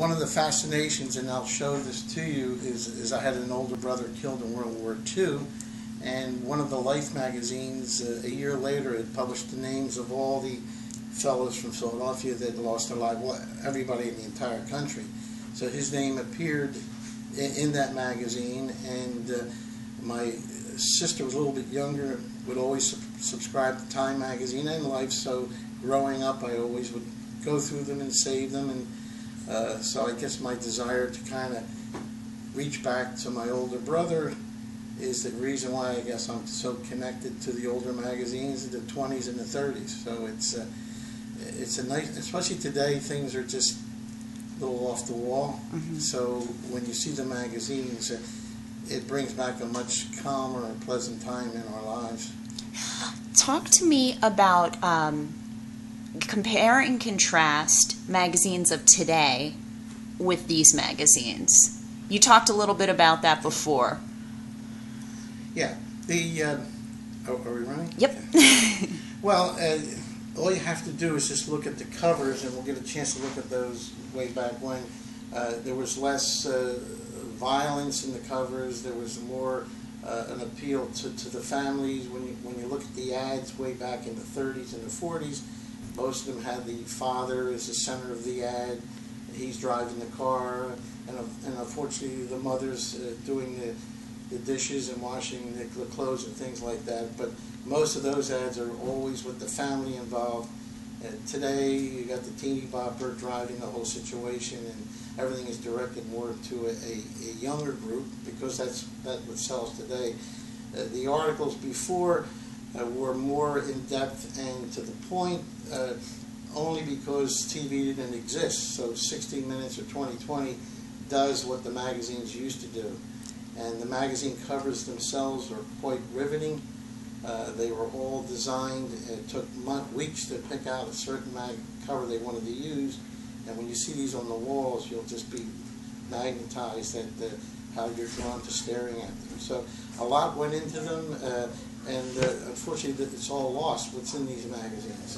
one of the fascinations, and I'll show this to you, is I had an older brother killed in World War II, and one of the Life magazines a year later had published the names of all the fellows from Philadelphia that lost their lives, well, everybody in the entire country. So his name appeared in that magazine, and my sister was a little bit younger, would always subscribe to Time magazine and Life, so growing up I always would go through them and save them, and so I guess my desire to kind of reach back to my older brother is the reason why I guess I'm so connected to the older magazines, the 20s and the 30s. So it's a nice, especially today, things are just a little off the wall. Mm-hmm. So when you see the magazines, it brings back a much calmer and pleasant time in our lives. Talk to me about compare and contrast magazines of today with these magazines. You talked a little bit about that before. Yeah. Are we running? Yep. Well, all you have to do is just look at the covers, and we'll get a chance to look at those way back when. There was less violence in the covers. There was more an appeal to the families. When you look at the ads way back in the 30s and the 40s, most of them had the father as the center of the ad. He's driving the car, and unfortunately the mother's doing the dishes and washing the clothes and things like that. But most of those ads are always with the family involved. Today you got the teeny bopper driving the whole situation, and everything is directed more to a younger group, because that's what sells today. The articles before were more in depth and to the point, only because TV didn't exist. So 60 Minutes or 20/20 does what the magazines used to do. And the magazine covers themselves are quite riveting. They were all designed. It took weeks to pick out a certain cover they wanted to use. And when you see these on the walls, you'll just be magnetized at how you're drawn to staring at them. So a lot went into them, and unfortunately it's all lost, what's in these magazines.